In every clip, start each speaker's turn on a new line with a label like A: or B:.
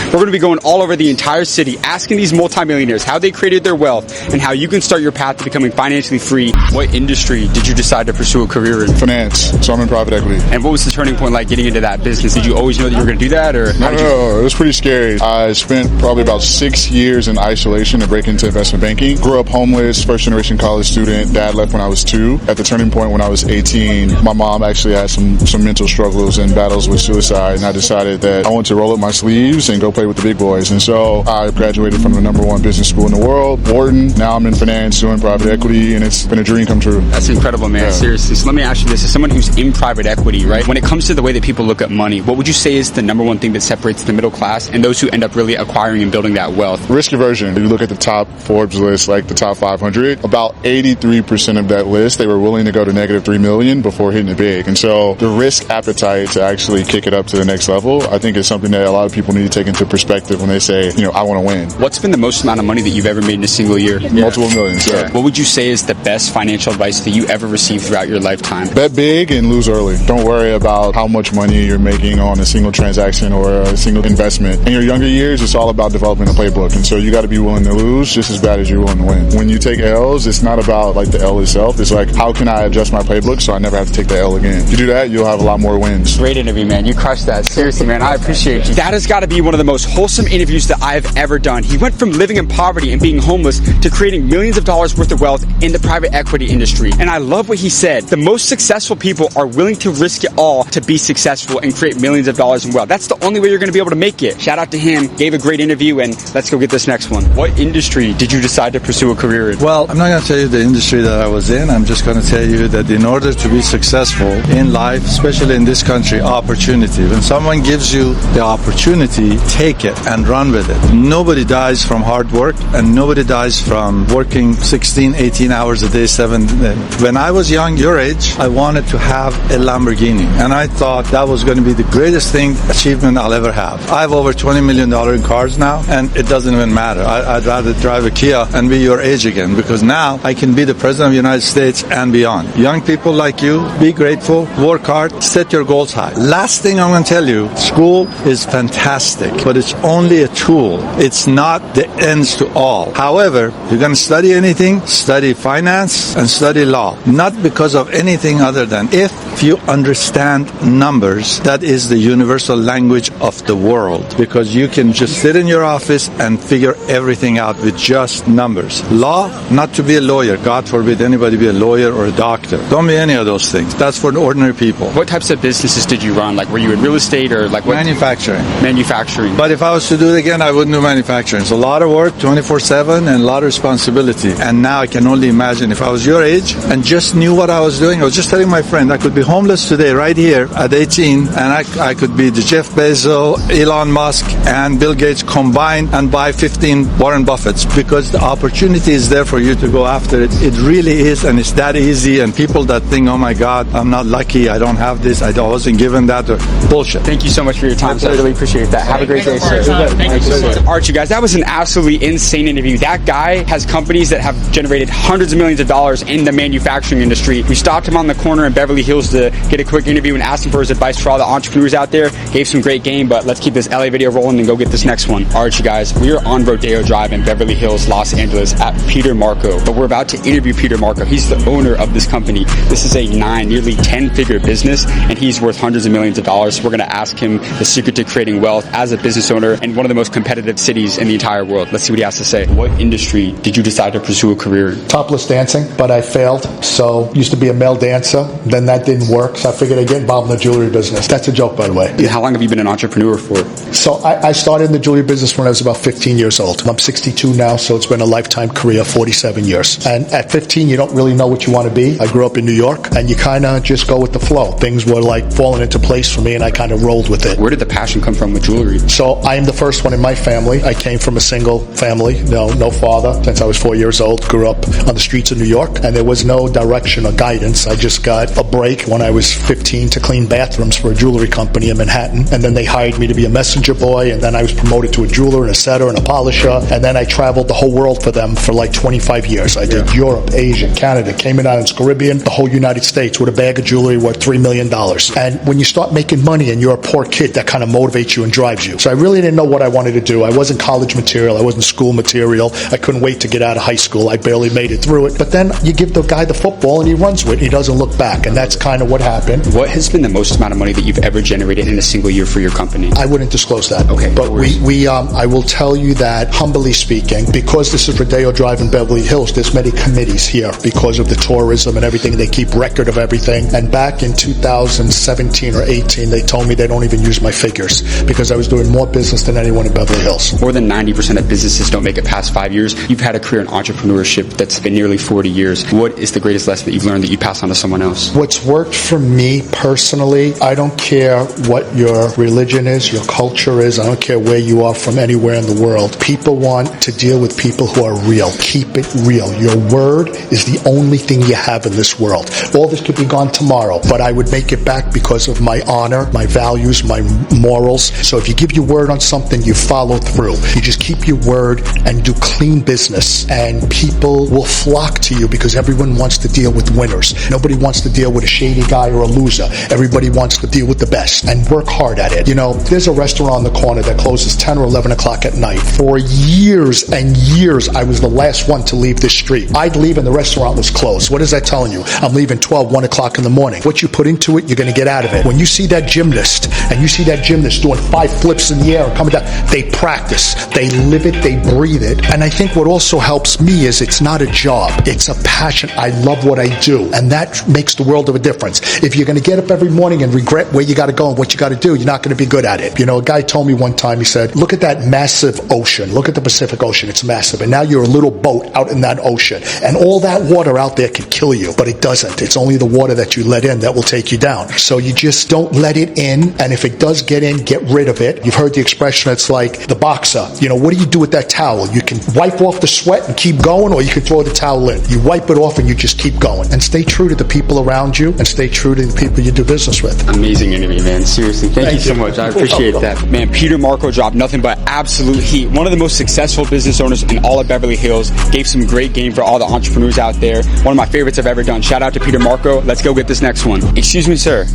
A: We're going to be going all over the entire city, asking these multimillionaires how they created their wealth and how you can start your path to becoming financially free. What industry did you decide to pursue a career in?
B: Finance. So I'm in private equity.
A: And what was the turning point like getting into that business? Did you always know that you were going to do that? Or
B: No, it was pretty scary. I spent probably about 6 years in isolation to break into investment banking. Grew up homeless, first generation college student. Dad left when I was 2. At the turning point when I was 18, my mom actually had some mental struggles and battles with suicide, and I decided that I wanted to roll up my sleeves and go play with the big boys. And so I graduated from the #1 business school in the world, Wharton. Now I'm in finance doing private equity, and it's been a dream come true.
A: That's incredible, man. Yeah. Seriously. So let me ask you this. As someone who's in private equity, right, when it comes to the way that people look at money, what would you say is the #1 thing that separates the middle class and those who end up really acquiring and building that wealth?
B: Risk aversion. If you look at the top Forbes list, like the top 500, about 83% of that list, they were willing to go to -3 million before hitting it big. And so the risk appetite to actually kick it up to the next level, I think is something that a lot of people need to take into perspective when they say, I want to win.
A: What's been the most amount of money that you've ever made in a single year?
B: Multiple millions, yeah.
A: What would you say is the best financial advice that you ever received throughout your lifetime?
B: Bet big and lose early. Don't worry about how much money you're making on a single transaction or a single investment. In your younger years, it's all about developing a playbook. And so you got to be willing to lose just as bad as you're willing to win. When you take L's, it's not about like the L itself. It's like, how can I adjust my playbook so I never have to take the L again? If you do that, you'll have a lot more wins.
A: Great interview, man. You crushed that. Seriously, man. I appreciate you. That has got to be one of the most wholesome interviews that I've ever done. He went from living in poverty and being homeless to creating millions of dollars worth of wealth in the private equity industry. And I love what he said. The most successful people are willing to risk it all to be successful and create millions of dollars in wealth. That's the only way you're going to be able to make it. Shout out to him. Gave a great interview, and let's go get this next one. What industry did you decide to pursue a career in?
C: Well, I'm not going to tell you the industry that I was in. I'm just going to tell you that in order to be successful in life, especially in this country, opportunity. When someone gives you the opportunity, take it and run with it. Nobody dies from hard work, and nobody dies from working 16, 18 hours a day, 7 days. When I was young, your age, I wanted to have a Lamborghini, and I thought that was going to be the greatest achievement I'll ever have. I have over $20 million in cars now, and it doesn't even matter. I'd rather drive a Kia and be your age again, because now I can be the President of the United States and beyond. Young people like you, be grateful, work hard, set your goals high. Last thing I'm going to tell you, school is fantastic, but it's only a tool. It's not the ends to all. However, if you're going to study anything, study finance and study law. Not because of anything other than if you understand numbers, that is the universal language of the world, because you can just sit in your office and figure everything out with just numbers. Law, not to be a lawyer. God forbid anybody be a lawyer or a doctor. Don't be any of those things. That's for the ordinary people.
A: What types of businesses did you run? Like, were you in real estate or like what?
C: Manufacturing.
A: Manufacturing.
C: But if I was to do it again, I wouldn't do manufacturing. It's a lot of work, 24/7, and a lot of responsibility. And now I can only imagine if I was your age and just knew what I was doing. I was just telling my friend I could be homeless today right here at 18, and I could be the Jeff Bezos, Elon Musk, and Bill Gates combined and buy 15 Warren Buffetts, because the opportunity is there for you to go after it. It really is, and it's that easy. And people that think, oh my God, I'm not lucky, I don't have this, I wasn't given that, or bullshit.
A: Thank you so much for your time, sir. I really appreciate that. Have a great day, sir.
D: Thank you so much.
A: All right, you guys, that was an absolutely insane interview. That guy has companies that have generated hundreds of millions of dollars in the manufacturing industry. We stopped him on the corner in Beverly Hills to get a quick interview and asked him for his advice for all the entrepreneurs out there. Gave some great game, but let's keep this LA video rolling and go get this next one. All right, you guys, we are on Rodeo Drive in Beverly Hills, Los Angeles at Peter Marco, but we're about to interview Peter Marco. He's the owner of this company. This is a nearly 10-figure business, and he's worth hundreds of millions of dollars. So we're going to ask him the secret to creating wealth as a business owner in one of the most competitive cities in the entire world. Let's see what he has to say. What industry did you decide to pursue a career in?
E: Topless dancing, but I failed. So used to be a male dancer. Then that didn't work. So I figured I'd get involved in the jewelry business. That's a joke, by the way.
A: How long have you been an entrepreneur for?
E: So I started in the jewelry business when I was about 15 years old. I'm 62 now, so it's been a lifetime career, 47 years. And at 15, you don't really know what you want to be. I grew up in New York, and you kind of just go with the flow. Things were like falling into place for me, and I kind of rolled with it.
A: Where did the passion come from with jewelry?
E: So I am the first one in my family. I came from a single family, no father, since I was 4 years old. Grew up on the streets of New York, and there was no direction or guidance. I just got a break when I was 15 to clean bathrooms for a jewelry company in Manhattan, and then they hired me to be a messenger boy, and then I was promoted to a jeweler and a setter and a polisher, and then I traveled the whole world for them for like 25 years. I did Europe, Asia, Canada, Cayman Islands, Caribbean, the whole United States with a bag of jewelry worth $3 million. And when you start making money and you're a poor kid, that kind of motivates you and drives you. So I really didn't know what I wanted to do. I wasn't college material. I wasn't school material. I couldn't wait to get out of high school. I barely made it through it. But then you give the guy the football and he runs with it. He doesn't look back. And that's kind of what happened.
A: What has been the most amount of money that you've ever generated in a single year for your company?
E: I wouldn't disclose that.
A: Okay.
E: But I will tell you that, humbly speaking, because this is Rodeo Drive in Beverly Hills, there's many committees here because of the tourism and everything. They keep record of everything. And back in 2017 or 18, they told me they don't even use my figures because I was doing more business than anyone in Beverly Hills.
A: More than 90% of businesses don't make it past 5 years. You've had a career in entrepreneurship that's been nearly 40 years. What is the greatest lesson that you've learned that you pass on to someone else?
E: What's worked for me personally, I don't care what your religion is, your culture is, I don't care where you are from anywhere in the world. People want to deal with people who are real. Keep it real. Your word is the only thing you have in this world. All this could be gone tomorrow, but I would make it back because of my honor, my values, my morals. So if you give your word on something, you follow through. You just keep your word and do clean business, and people will flock to you because everyone wants to deal with winners. Nobody wants to deal with a shady guy or a loser. Everybody wants to deal with the best and work hard at it. You know, there's a restaurant on the corner that closes 10 or 11 o'clock at night. For years and years, I was the last one to leave this street. I'd leave and the restaurant was closed. What is that telling you? I'm leaving 12, 1 o'clock in the morning. What you put into it, you're going to get out of it. When you see that gymnast, and you see that gymnast doing 5 flips in the air and coming down, they practice. They live it, they breathe it. And I think what also helps me is it's not a job. It's a passion. I love what I do. And that makes the world of a difference. If you're going to get up every morning and regret where you got to go and what you got to do, you're not going to be good at it. You know, a guy told me one time, he said, look at that massive ocean. Look at the Pacific Ocean. It's massive. And now you're a little boat out in that ocean. And all that water out there could kill you, but it doesn't. It's only the water that you let in that will take you down. So you just don't let it in. And if it does get in, get rid of it. You've heard the expression, it's like the boxer. You know, what do you do with that towel? You can wipe off the sweat and keep going, or you can throw the towel in. You wipe it off and you just keep going. And stay true to the people around you and stay true to the people you do business with.
A: Amazing interview, man. Seriously. Thank you so much. I appreciate that. Man, Peter Marco dropped nothing but absolute heat. One of the most successful business owners in all of Beverly Hills. Gave some great game for all the entrepreneurs out there. One of my favorites I've ever done. Shout out to Peter Marco. Let's go get this next one. Excuse me, sir.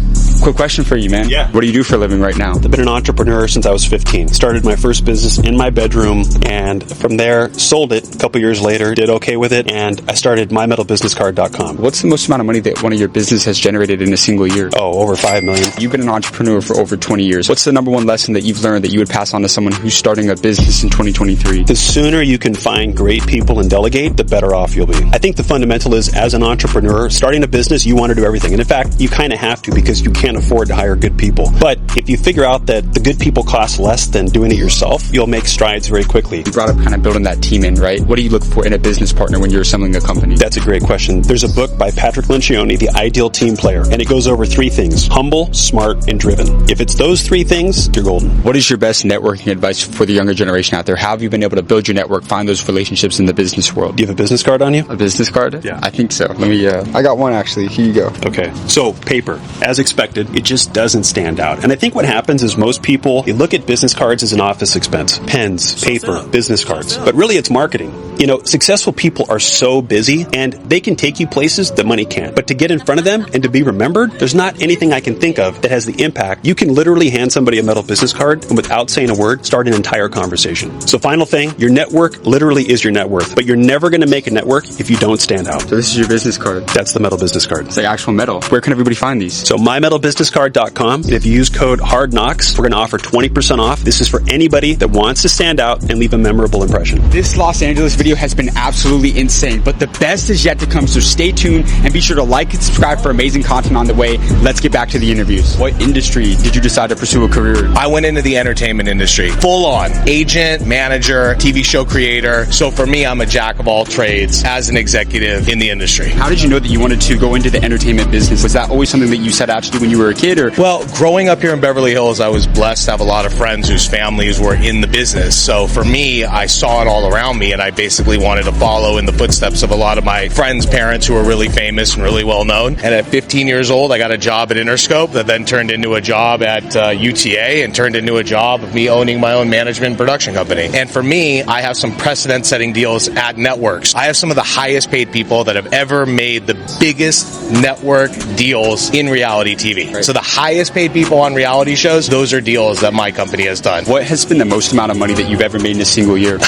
A: Quick question for you, man.
D: Yeah.
A: What do you do for a living right now?
D: I've been an entrepreneur since I was 15. Started my first business in my bedroom, and from there, sold it a couple years later, did okay with it, and I started mymetalbusinesscard.com.
A: What's the most amount of money that one of your business has generated in a single year?
D: Oh, over $5 million.
A: You've been an entrepreneur for over 20 years. What's the number one lesson that you've learned that you would pass on to someone who's starting a business in 2023?
D: The sooner you can find great people and delegate, the better off you'll be. I think the fundamental is, as an entrepreneur, starting a business, you want to do everything. And in fact, you kind of have to because you can't afford to hire good people. But if you figure out that the good people cost less than doing it yourself, you'll make strides very quickly.
A: You brought up kind of building that team in, right? What do you look for in a business partner when you're assembling a company?
D: That's a great question. There's a book by Patrick Lencioni, The Ideal Team Player, and it goes over 3 things: humble, smart, and driven. If it's those 3 things, you're golden.
A: What is your best networking advice for the younger generation out there? How have you been able to build your network, find those relationships in the business world?
D: Do you have a business card on you?
A: A business card?
D: Yeah.
A: I think so. Let me, I got one actually. Here you go.
D: Okay. So, paper. As expected, it just doesn't stand out. And I think what happens is most people, they look at business cards as an office expense. Pens, paper, business cards. But really it's marketing. You know, successful people are so busy and they can take you places that money can't. But to get in front of them and to be remembered, there's not anything I can think of that has the impact. You can literally hand somebody a metal business card and without saying a word, start an entire conversation. So final thing, your network literally is your net worth. But you're never going to make a network if you don't stand out.
A: So this is your business card.
D: That's the metal business card.
A: It's like actual metal. Where can everybody find these?
D: So mymetalbusinesscard.com. And if you use code HARDKNOCKS, we're going to offer 20% off. This is for anybody that wants to stand out and leave a memorable impression.
A: This Los Angeles video has been absolutely insane, but the best is yet to come, so stay tuned and be sure to like and subscribe for amazing content on the way. Let's get back to the interviews. What industry did you decide to pursue a career in?
F: I went into the entertainment industry. Full on. Agent, manager, TV show creator. So for me, I'm a jack of all trades as an executive in the industry.
A: How did you know that you wanted to go into the entertainment business? Was that always something that you set out to do when you were a kid? Or?
F: Well, growing up here in Beverly Hills, I was blessed to have a lot of friends whose families were in the business. So for me, I saw it all around me and I basically basically wanted to follow in the footsteps of a lot of my friends' parents who are really famous and really well known. And at 15 years old, I got a job at Interscope that then turned into a job at UTA and turned into a job of me owning my own management production company. And for me, I have some precedent-setting deals at networks. I have some of the highest paid people that have ever made the biggest network deals in reality TV. Right. So the highest paid people on reality shows, those are deals that my company has done.
A: What has been the most amount of money that you've ever made in a single year?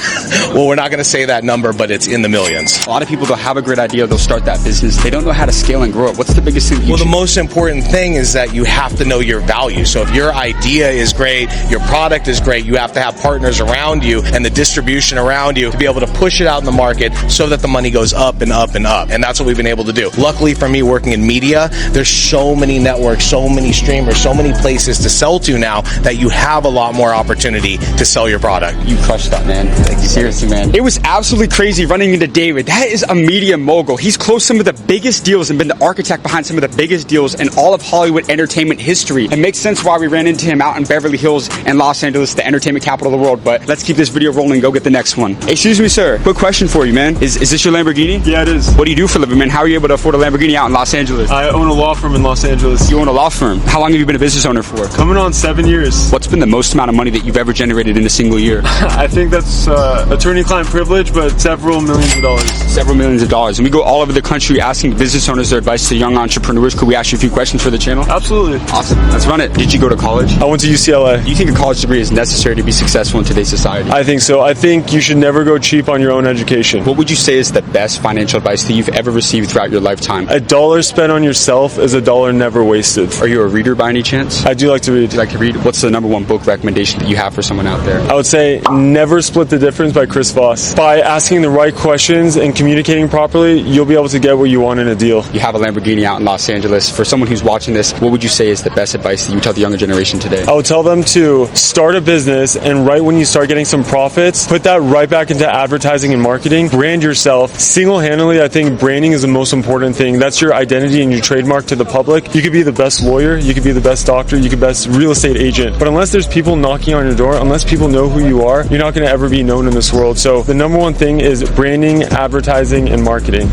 F: Well, we're not going to say that number, but it's in the millions.
A: A lot of people, they'll have a great idea, they'll start that business, they don't know how to scale and grow it. What's the biggest thing that you
F: Well, the most important thing is that you have to know your value. So if your idea is great, your product is great, you have to have partners around you and the distribution around you to be able to push it out in the market so that the money goes up and up and up. And that's what we've been able to do. Luckily for me, working in media, there's so many networks, so many streamers, so many places to sell to now that you have a lot more opportunity to sell your product.
A: You crushed that, man. Thank you. Seriously, man. It was absolutely crazy running into David. That is a media mogul. He's closed some of the biggest deals and been the architect behind some of the biggest deals in all of Hollywood entertainment history. It makes sense why we ran into him out in Beverly Hills and Los Angeles, the entertainment capital of the world. But let's keep this video rolling and go get the next one. Excuse me, sir. Quick question for you, man. Is this your Lamborghini?
G: Yeah, it is.
A: What do you do for a living, man? How are you able to afford a Lamborghini out in Los Angeles?
G: I own a law firm in Los Angeles.
A: You own a law firm. How long have you been a business owner for?
G: Coming on 7 years.
A: What's been the most amount of money that you've ever generated in a single year?
G: I think that's attorney-client privilege, but several millions of dollars.
A: Several millions of dollars. And we go all over the country asking business owners their advice to young entrepreneurs. Could we ask you a few questions for the channel?
G: Absolutely.
A: Awesome. Let's run it. Did you go to college?
G: I went to UCLA.
A: Do you think a college degree is necessary to be successful in today's society?
G: I think so. I think you should never go cheap on your own education.
A: What would you say is the best financial advice that you've ever received throughout your lifetime?
G: A dollar spent on yourself is a dollar never wasted.
A: Are you a reader by any chance?
G: I do like to read.
A: Do you like to read? What's the number one book recommendation that you have for someone out there?
G: I would say Never Split the Difference by Chris Voss. By asking the right questions and communicating properly, you'll be able to get what you want in a deal.
A: You have a Lamborghini out in Los Angeles. For someone who's watching this, what would you say is the best advice that you tell the younger generation today?
G: I would tell them to start a business, and right when you start getting some profits, put that right back into advertising and marketing. Brand yourself. Single-handedly, I think branding is the most important thing. That's your identity and your trademark to the public. You could be the best lawyer, you could be the best doctor, you could be the best real estate agent. But unless there's people knocking on your door, unless people know who you are, you're not going to ever be known in this world. So the number one thing is branding, advertising, and marketing.